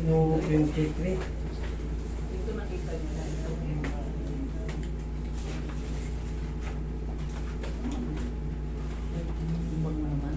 No, 23. Dito nakita niyo na ito. Bang naman.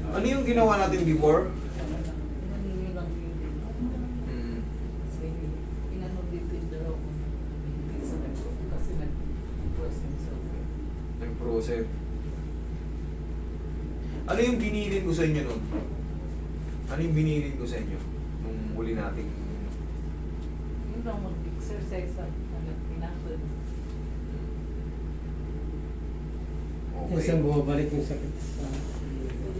Ano yung ginawa natin before? Naningi lang yun. Kasi inano dito yung dalaw ko. Kasi nag-process sa Nag-process. Ano yung binilin ko sa inyo nun? Ano yung binilin ko sa inyo? Nung huli nating... yun lang mag-exercise ang pinapod. Minsan bumabalik yung sakit sa...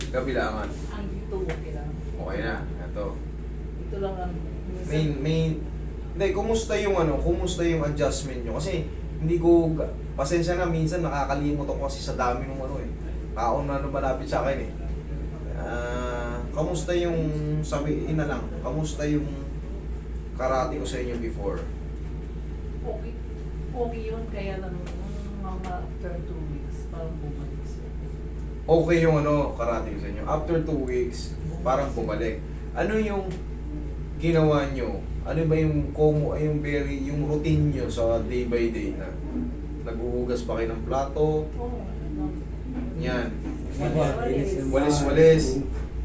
Kabilangan. Ang dito okay lang. Okay na. Ito. Ito lang ang Hindi, kumusta yung kumusta yung adjustment nyo? Kasi hindi ko, pasensya na, minsan nakakalimot ako kasi sa dami ng taon na malapit sa akin eh. Kamusta yung, sabihin na lang, kamusta yung karate ko sa inyo before? okay. Okay yun, kaya lang nung mga after 2 weeks, parang bumalik siya. Okay yung karate ko sa inyo. After 2 weeks, parang bumalik. Ano yung ginawa nyo? Ano ba yung yung routine nyo sa day by day na naghuhugas pa kayo ng plato? Oo. Yan. Walis. Walis-walis.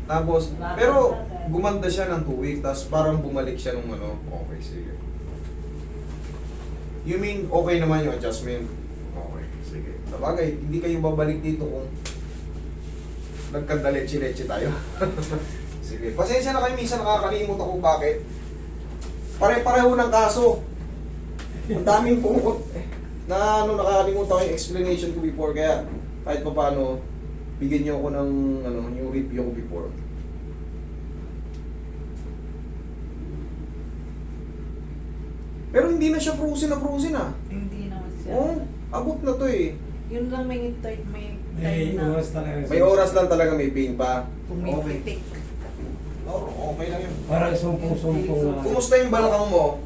Tapos, pero gumanda siya ng 2 weeks, tapos parang bumalik siya nung okay, sige. You mean, okay naman yung adjustment? Okay, sige. Sabagay, hindi kayo babalik dito kung nagkandaleche-leche tayo. Sige. Pasensya na kayo, minsan nakakalimot ako bakit. Pare-pareho ng kaso. Ang daming pungkot. Na nakakalimutan ko yung explanation ko before, kaya kahit pa paano, bigyan niyo ako ng yung review ko before. Pero hindi na siya frozen ah. Hindi naman siya. Oh, abot na to eh. Yun lang may time May na oras talaga. May oras lang talaga may pain pa. pumipitik. Okay lang yun. Parang sumpong-sumpong na. Kumusta yung balakang mo?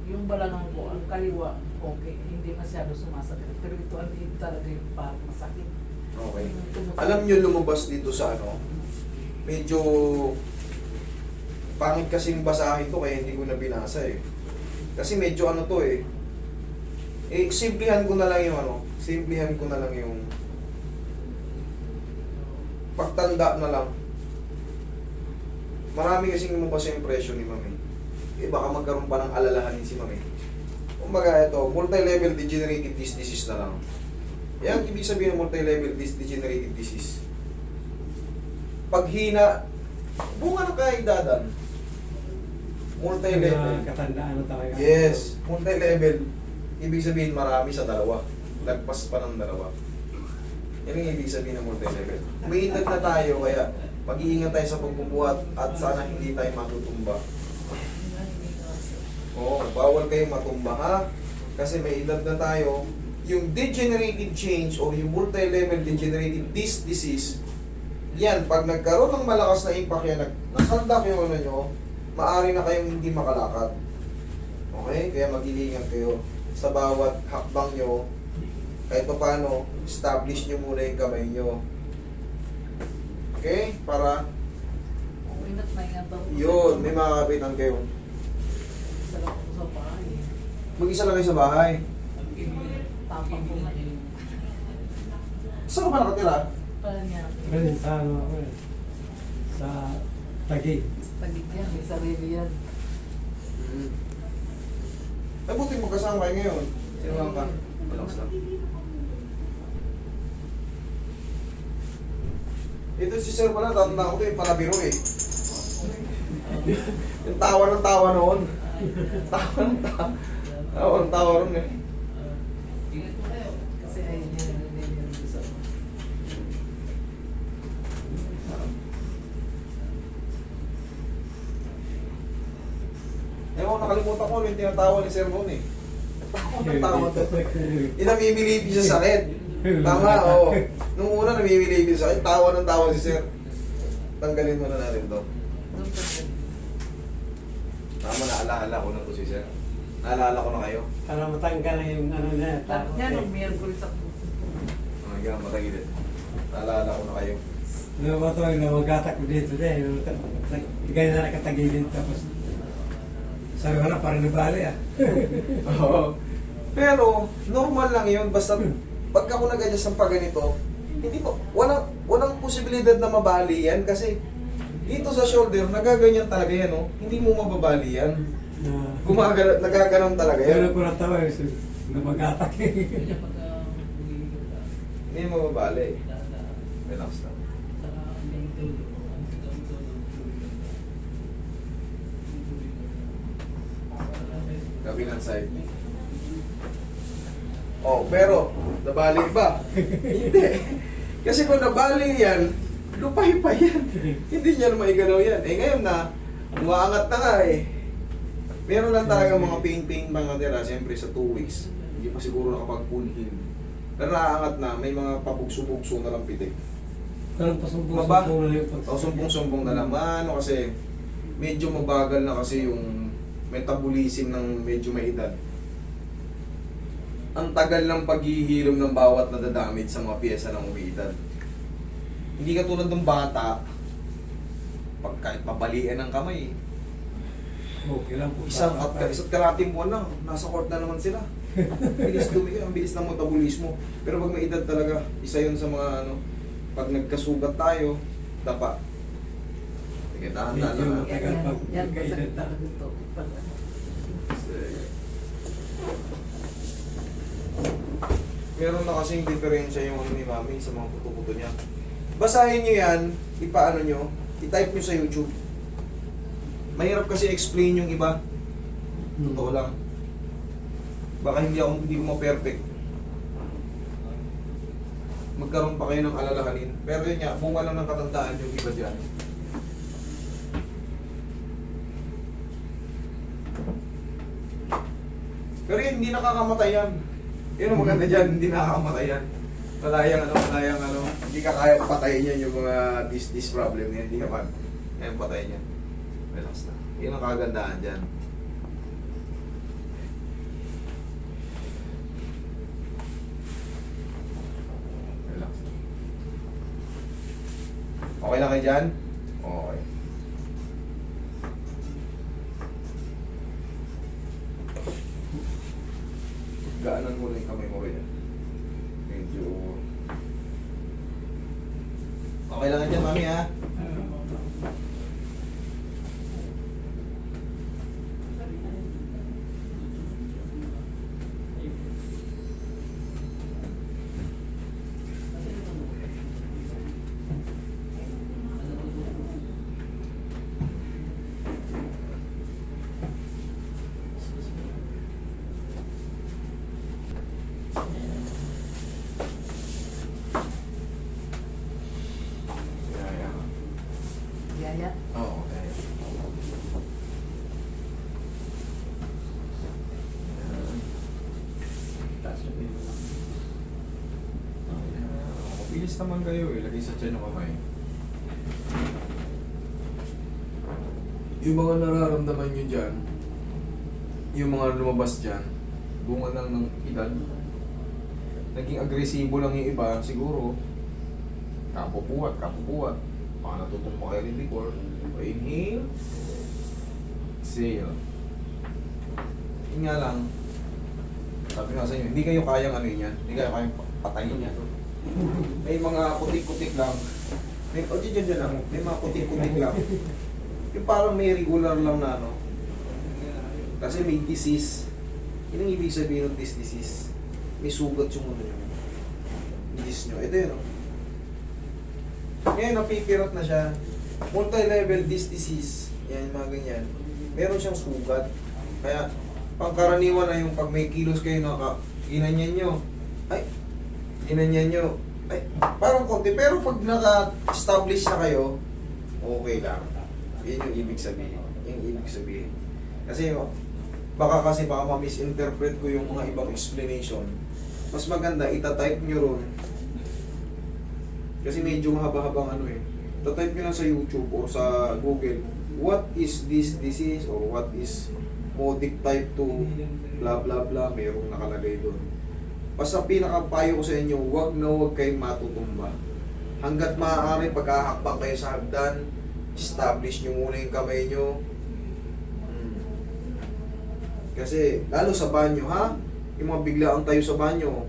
Yung balangang ko, ang kaliwa, okay. Hindi masyado sumasakit. Pero ito, ang dito talaga yung parang masakit. Okay. Yung tumutunog. Alam nyo lumabas dito sa medyo pangit kasing basahin to kaya hindi ko na binasa eh. Kasi medyo to eh. Simplihan ko na lang yung simplihan ko na lang yung pagtanda na lang. Marami kasing lumabas yung impression ni Mami. Baka magkaroon pa ng alalahanin si Mami. Kumbaga ito, multi-level degenerative disc disease na lang. Yan, ibig sabihin ng multi-level disc degenerative disease. Paghina, bunga na kaedadan. Multi-level. Katandaan na talaga. Yes, multi-level. Ibig sabihin marami sa dalawa. Lagpas pa ng dalawa. Yan ang ibig sabihin ng multi-level. May edad na tayo, kaya mag-iingat tayo sa pagbubuhat at sana hindi tayo matutumba. Oo, bawal kayong matumba ha. Kasi may edad na tayo. Yung degenerative change o yung multi-level degenerative disc disease, yan, pag nagkaroon ng malakas na impact yan, nasandak yung nyo, maaari na kayong hindi makalakad. Okay? Kaya mag-iingat kayo sa bawat hakbang nyo. Kahit pa paano, establish nyo muna yung kamay nyo. Okay? Para, Ingat na ingat ako. yun, may makakapitan kayo. Isa lang ako sa bahay. Mag-isa lang kayo sa bahay. Tapang ko na yun. Saan ka ba nakatira? Parang niya. Ganun sa ako eh. Sa Taguig. Tagig yan, may sarili yan. Ay, buti magkasama kayo ngayon. Sino lang ka? Relax lang. Ito si Sir pala, tatanda ko ito eh, palabiro eh. Yung tawa ng tawa noon. Tawa ng tawa. Tawa ng tawa noon eh. Kasi ayun yan, yun gusto ko. Ewan ko nakalimutan ko yung tinatawa ni Sir noon eh. Tawa to. Yung namimilipin sa sakit. Tama, oo. Nung una namimilipin sa sakit, tawa ng tawa si Sir. Tanggalin muna natin to. Tama, naalala ko na to si Sir. Naalala ko na kayo. Para matanggal na yung ano na. Tapos yan, nung Miyerkules ako. Hanggang matagilid. Naalala ko na kayo. Ano ba ito, yung namagatak ko dito din. Tigay na nakatagilid. Tapos, sabi ko na, parang nabali ah. Oo. Pero, normal lang yun. Basta, pagka ko nag-adjust ng pagganito, hindi mo, walang posibilidad na mabali yan kasi dito sa shoulder, nagaganyan talaga yan, oh. Hindi mo mababali yan. Nagaganon talaga yan. Pero ko natawa yung namagatak eh. Hindi mo mababali. Relax lang. Kabilang side. Oh, pero, nabali ba? Hindi. Kasi kung nabali yan, lupay pa yan. Hindi niya na maigalaw yan. Eh ngayon na, umaangat na nga eh. Meron lang talaga mga pain-pain mga tira, siyempre sa 2 weeks. Hindi pa siguro nakapag-full heal. Pero naaangat na, may mga pabugso-bugso na lang pitik. Parang pasumbong Maba? na yung O sumbong-sumbong na naman, ano kasi medyo mabagal na kasi yung metabolism ng medyo may edad. Ang tagal ng paghihilom ng bawat nadadamage sa mga piyesa ng umiidad. Hindi ka tulad ng bata, pag kahit papalian ng kamay, okay lang po. isa't kalating buwan lang, nasa court na naman sila. Bilis dumi, ang bilis ng metabolismo. Pero pag may edad talaga, isa yun sa mga ano, pag nagkasugat tayo, dapa. Sige, dahan-dahan Medyo na. matagal pag Yan, kailan na. Meron na kasing diferensya yung ano ni Mami sa mga puto-puto niya. Basahin nyo yan, ipaano nyo, i-type nyo sa YouTube. Mahirap kasi explain yung iba. Totoo lang. Baka hindi mo ma-perfect. Magkaroon pa kayo ng alalahanin. Pero yun nga, bunga lang ng katandaan yung iba dyan. Pero yun, hindi nakakamatay yan. Yun ang maganda dyan, hindi nakakamatay yan. Malayang ano, hindi ka kaya patayin yan yung mga this problem niya, hindi ka kaya patayin yan. Relax na. Yun ang kagandahan dyan. Relax na. Okay lang kayo dyan? Okay. Gaanan mo lang yung kamay mo rin. Medyo... Okay lang dyan, Mami, ha? Yaya. Oo, okay. Mabilis naman kayo eh. Lagay sa tiyan yung kamay. Yung mga nararamdaman nyo dyan, yung mga lumabas dyan, bunga lang ng edad. Naging agresibo lang yung iba, siguro. Kapupuwat. Baka natutong pa kayo rin liquor. Inhale. Exhale. Yun nga lang. Sabi nga sa inyo, hindi kayo kayang ano yan. Hindi kayo kayang patayin yan. May mga kutik-kutik lang. May, dyan lang. May mga kutik-kutik lang. Yung parang may regular lang na ano. Kasi may disease. Yun ang ibig sabihin ng this disease. May sugat yung ano nyo. Disease nyo. Ito yun, oh. Ngayon, napipirot na siya. Multi-level disc disease. Yan, mga ganyan. Meron siyang sugat. Kaya, pangkaraniwan na yung pag may kilos kayo ginanyan nyo. Ay, ginanyan nyo. Ay, parang konti. Pero pag naka-establish na kayo, okay lang. Yan yung ibig sabihin. Yung ibig sabihin. Kasi, Baka kasi baka ma-misinterpret ko yung mga ibang explanation. Mas maganda, itatype nyo ron. Kasi medyo mahaba-habang ano eh. Itatype nyo lang sa YouTube or sa Google, what is this disease or what is Modic type 2, blah blah blah, mayroong nakalagay doon. Basta pinakapayo ko sa inyo, wag na wag kayong matutumba. Hanggat maaari, pagkahakbang kayo sa hagdan, establish nyo muna yung kamay nyo. Kasi, lalo sa banyo, ha? Yung mga biglaang tayo sa banyo,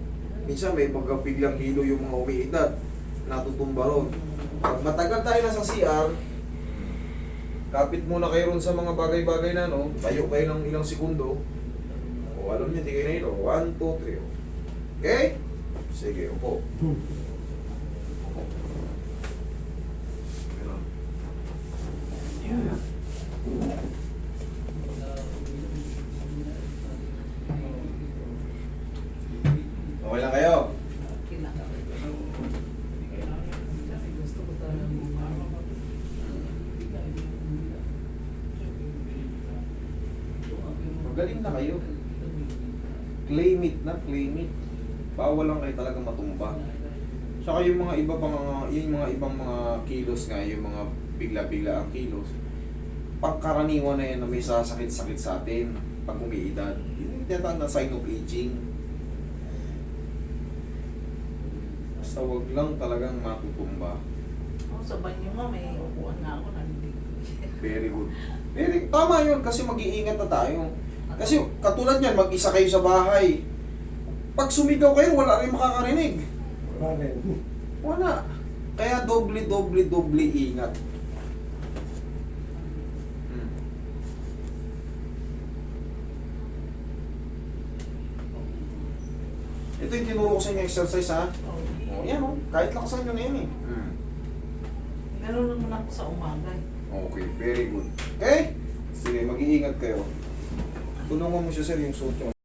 minsan may mga biglang hilo yung mga umiidad, natutumba ron. Pag matagal tayo na sa CR, kapit muna kayo ron sa mga bagay-bagay na, no? Tayo kayo ng ilang segundo. O, alam nyo, di kayo na hilo. 1, 2, 3. Okay? Sige, upo. Ganun. Yeah. Okay lang kayo? Gusto ko talaga Magaling na kayo. Claim it na, claim it. Bawal lang kayo talaga matumba. Saka yung mga iba pang yung mga ibang mga kilos nga, yung mga bigla-bigla ang kilos. Pagkaraniwan na yan na may sasakit-sakit sa atin pag umiidad. Yung tinatawag na sign of aging. Basta wag lang talagang matutumba. Sa banyo nga, may upuan nga ako na hindi. Very good. Tama yun kasi mag-iingat na tayo. Kasi katulad yan, mag-isa kayo sa bahay. Pag sumigaw kayo, wala rin makakarinig. Wala rin. Wala. Kaya doble ingat. Ito yung tinuro ko sa inyo exercise, ha? O, yan o. Kahit lakasan nyo na yan eh. Meron naman ako sa umaga eh. Okay, very good. Okay? Sige, mag-iingat kayo. Tulungan mo siya, sir, yung suot nyo.